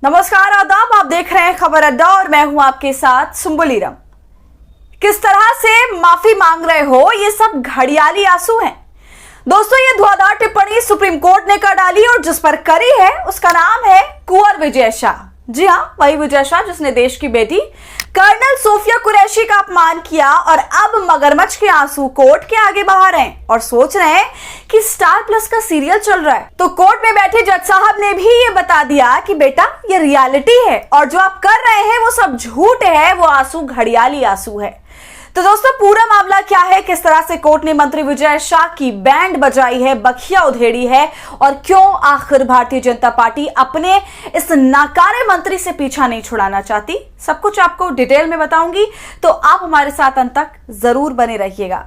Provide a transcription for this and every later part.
नमस्कार, आदाब। आप देख रहे हैं खबर अड्डा और मैं हूं आपके साथ सुम्बुलीरम। किस तरह से माफी मांग रहे हो, ये सब घड़ियाली आंसू हैं। दोस्तों, ये धुआंधार टिप्पणी सुप्रीम कोर्ट ने कर डाली और जिस पर करी है उसका नाम है कुंवर विजय शाह। जी हां, वही विजय शाह जिसने देश की बेटी कर्नल सोफिया कुरैशी का अपमान किया और अब मगरमच्छ के आंसू कोर्ट के आगे बहा रहे हैं और सोच रहे हैं कि स्टार प्लस का सीरियल चल रहा है। तो कोर्ट में बैठे जज साहब ने भी ये बता दिया कि बेटा, ये रियलिटी है और जो आप कर रहे हैं वो सब झूठ है, वो आंसू घड़ियाली आंसू है। तो दोस्तों, पूरा मामला क्या है, किस तरह से कोर्ट ने मंत्री विजय शाह की बैंड बजाई है, बखिया उधेड़ी है और क्यों आखिर भारतीय जनता पार्टी अपने इस नाकारे मंत्री से पीछा नहीं छुड़ाना चाहती, सब कुछ आपको डिटेल में बताऊंगी। तो आप हमारे साथ अंत तक जरूर बने रहिएगा।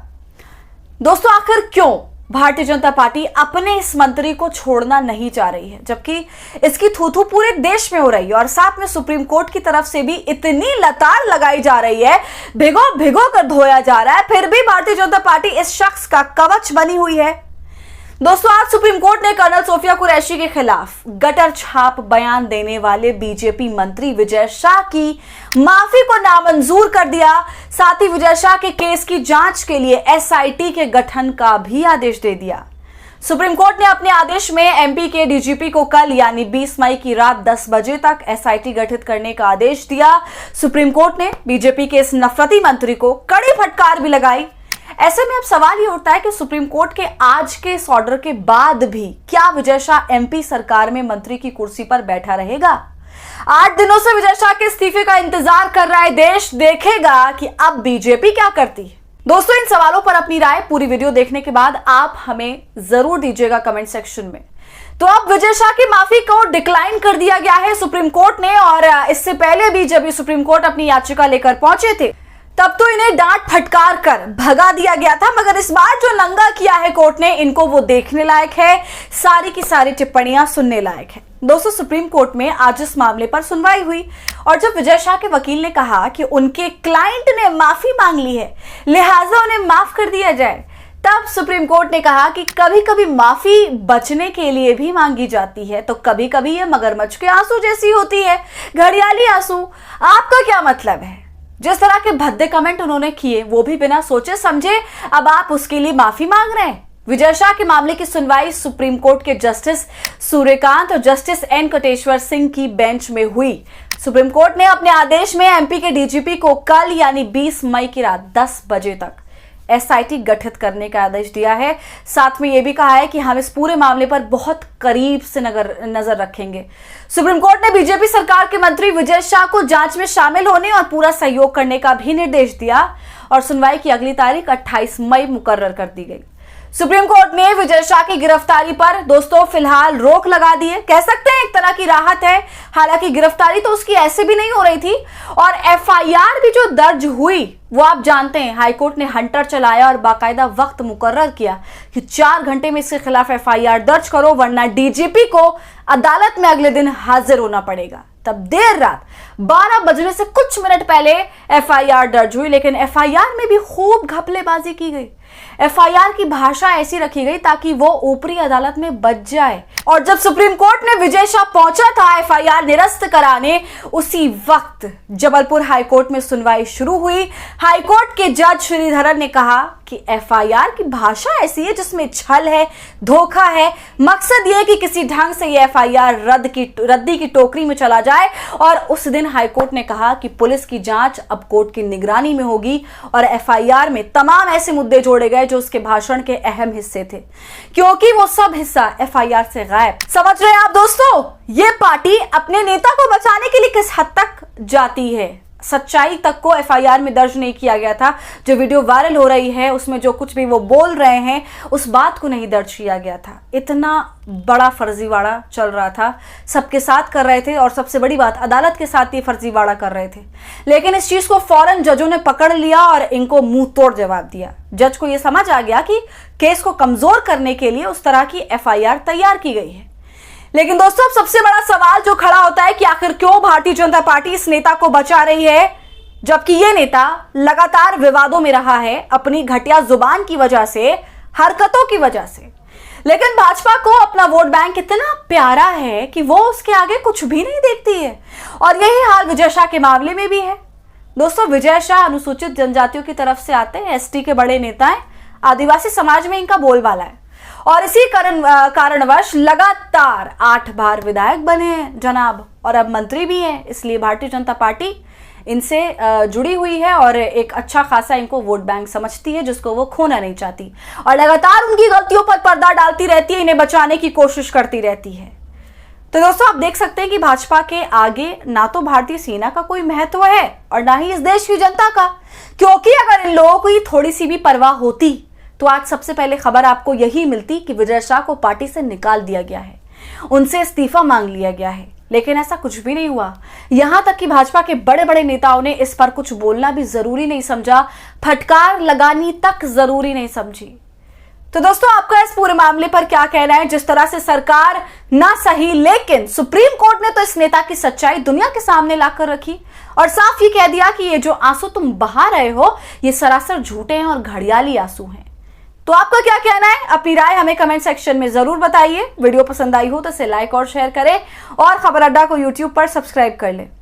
दोस्तों, आखिर क्यों भारतीय जनता पार्टी अपने इस मंत्री को छोड़ना नहीं चाह रही है, जबकि इसकी थू-थू पूरे देश में हो रही है और साथ में सुप्रीम कोर्ट की तरफ से भी इतनी लताड़ लगाई जा रही है, भिगो भिगो कर धोया जा रहा है, फिर भी भारतीय जनता पार्टी इस शख्स का कवच बनी हुई है। दोस्तों, आज सुप्रीम कोर्ट ने कर्नल सोफिया कुरैशी के खिलाफ गटर छाप बयान देने वाले बीजेपी मंत्री विजय शाह की माफी को नामंजूर कर दिया। साथ ही विजय शाह के केस की जांच के लिए एसआईटी के गठन का भी आदेश दे दिया। सुप्रीम कोर्ट ने अपने आदेश में एमपी के डीजीपी को कल यानी 20 मई की रात 10 बजे तक एसआईटी गठित करने का आदेश दिया। सुप्रीम कोर्ट ने बीजेपी के इस नफरती मंत्री को कड़ी फटकार भी लगाई। ऐसे में अब सवाल ये उठता है कि सुप्रीम कोर्ट के आज के इस ऑर्डर के बाद भी क्या विजय शाह एमपी सरकार में मंत्री की कुर्सी पर बैठा रहेगा? 8 दिनों से विजय शाह के इस्तीफे का इंतजार कर रहा है देश, देखेगा कि अब बीजेपी क्या करती है। दोस्तों, इन सवालों पर अपनी राय पूरी वीडियो देखने के बाद आप हमें जरूर दीजिएगा कमेंट सेक्शन में। तो अब विजय शाह की माफी को डिक्लाइन कर दिया गया है सुप्रीम कोर्ट ने, और इससे पहले भी जब सुप्रीम कोर्ट अपनी याचिका लेकर पहुंचे थे तब तो इन्हें डांट फटकार कर भगा दिया गया था, मगर इस बार जो नंगा किया है कोर्ट ने इनको, वो देखने लायक है, सारी की सारी टिप्पणियां सुनने लायक है। दोस्तों, सुप्रीम कोर्ट में आज इस मामले पर सुनवाई हुई और जब विजय शाह के वकील ने कहा कि उनके क्लाइंट ने माफी मांग ली है, लिहाजा उन्हें माफ कर दिया जाए, तब सुप्रीम कोर्ट ने कहा कि कभी कभी माफी बचने के लिए भी मांगी जाती है, तो कभी कभी ये मगरमच्छ के आंसू जैसी होती है, घड़ियाली आंसू। आपका क्या मतलब है? जिस तरह के भद्दे कमेंट उन्होंने किए वो भी बिना सोचे समझे अब आप उसके लिए माफी मांग रहे हैं। विजय शाह के मामले की सुनवाई सुप्रीम कोर्ट के जस्टिस सूर्यकांत और जस्टिस एन कोटेश्वर सिंह की बेंच में हुई। सुप्रीम कोर्ट ने अपने आदेश में एमपी के डीजीपी को कल यानी 20 मई की रात 10 बजे तक एसआईटी गठित करने का आदेश दिया है। साथ में यह भी कहा है कि हम इस पूरे मामले पर बहुत करीब से नजर रखेंगे। सुप्रीम कोर्ट ने बीजेपी सरकार के मंत्री विजय शाह को जांच में शामिल होने और पूरा सहयोग करने का भी निर्देश दिया और सुनवाई की अगली तारीख 28 मई मुकर्रर कर दी गई। सुप्रीम कोर्ट ने विजय शाह की गिरफ्तारी पर दोस्तों फिलहाल रोक लगा दी है, कह सकते हैं एक तरह की राहत है। हालांकि गिरफ्तारी तो उसकी ऐसे भी नहीं हो रही थी और एफआईआर भी जो दर्ज हुई वो आप जानते हैं, हाईकोर्ट ने हंटर चलाया और बाकायदा वक्त मुकर्रर किया कि 4 घंटे में इसके खिलाफ एफआईआर दर्ज करो वरना डीजीपी को अदालत में अगले दिन हाजिर होना पड़ेगा। तब देर रात 12 बजने से कुछ मिनट पहले एफआईआर दर्ज हुई, लेकिन एफआईआर में भी खूब घपलेबाजी की गई। एफआईआर की भाषा ऐसी रखी गई ताकि वो ऊपरी अदालत में बच जाए और जब सुप्रीम कोर्ट में विजय शाह पहुंचा था एफआईआर निरस्त कराने, उसी वक्त जबलपुर हाईकोर्ट में सुनवाई शुरू हुई। हाईकोर्ट के जज श्रीधरन ने कहा कि एफआईआर की भाषा ऐसी है जिसमें छल है, धोखा है, मकसद यह कि किसी ढंग से ये एफआईआर रद्दी की टोकरी में चला जाए। और उस दिन हाईकोर्ट ने कहा कि पुलिस की जांच अब कोर्ट की निगरानी में होगी और एफआईआर में तमाम ऐसे मुद्दे जोड़े गए जो उसके भाषण के अहम हिस्से थे, क्योंकि वो सब हिस्सा एफआईआर से गायब। समझ रहे हैं आप दोस्तों, ये पार्टी अपने नेता को बचाने के लिए किस हद तक जाती है। सच्चाई तक को एफआईआर में दर्ज नहीं किया गया था। जो वीडियो वायरल हो रही है उसमें जो कुछ भी वो बोल रहे हैं उस बात को नहीं दर्ज किया गया था। इतना बड़ा फर्जीवाड़ा चल रहा था, सबके साथ कर रहे थे और सबसे बड़ी बात अदालत के साथ ये फर्जीवाड़ा कर रहे थे, लेकिन इस चीज को फौरन जजों ने पकड़ लिया और इनको मुंह तोड़ जवाब दिया। जज को यह समझ आ गया कि केस को कमजोर करने के लिए उस तरह की एफआईआर तैयार की गई है। लेकिन दोस्तों, अब सबसे बड़ा सवाल जो खड़ा होता है कि आखिर क्यों भारतीय जनता पार्टी इस नेता को बचा रही है, जबकि यह नेता लगातार विवादों में रहा है अपनी घटिया जुबान की वजह से, हरकतों की वजह से। लेकिन भाजपा को अपना वोट बैंक इतना प्यारा है कि वो उसके आगे कुछ भी नहीं देखती है। और यही हाल विजय शाह के मामले में भी है। दोस्तों, विजय शाह अनुसूचित जनजातियों की तरफ से आते हैं, एसटी के बड़े नेता हैं, आदिवासी समाज में इनका बोलबाला है और इसी कारणवश लगातार 8 बार विधायक बने हैं जनाब, और अब मंत्री भी हैं। इसलिए भारतीय जनता पार्टी इनसे जुड़ी हुई है और एक अच्छा खासा इनको वोट बैंक समझती है, जिसको वो खोना नहीं चाहती और लगातार उनकी गलतियों पर पर्दा डालती रहती है, इन्हें बचाने की कोशिश करती रहती है। तो दोस्तों, आप देख सकते हैं कि भाजपा के आगे ना तो भारतीय सेना का कोई महत्व है और ना ही इस देश की जनता का, क्योंकि अगर इन लोगों को ये थोड़ी सी भी परवाह होती तो आज सबसे पहले खबर आपको यही मिलती कि विजय शाह को पार्टी से निकाल दिया गया है, उनसे इस्तीफा मांग लिया गया है। लेकिन ऐसा कुछ भी नहीं हुआ। यहां तक कि भाजपा के बड़े बड़े नेताओं ने इस पर कुछ बोलना भी जरूरी नहीं समझा, फटकार लगानी तक जरूरी नहीं समझी। तो दोस्तों, आपका इस पूरे मामले पर क्या कहना है? जिस तरह से सरकार ना सही, लेकिन सुप्रीम कोर्ट ने तो इस नेता की सच्चाई दुनिया के सामने लाकर रखी और साफ ही कह दिया कि ये जो आंसू तुम बहा रहे हो ये सरासर झूठे हैं और घड़ियाली आंसू हैं। तो आपका क्या कहना है? अपनी राय हमें कमेंट सेक्शन में जरूर बताइए। वीडियो पसंद आई हो तो इसे लाइक और शेयर करें और खबर अड्डा को यूट्यूब पर सब्सक्राइब कर लें।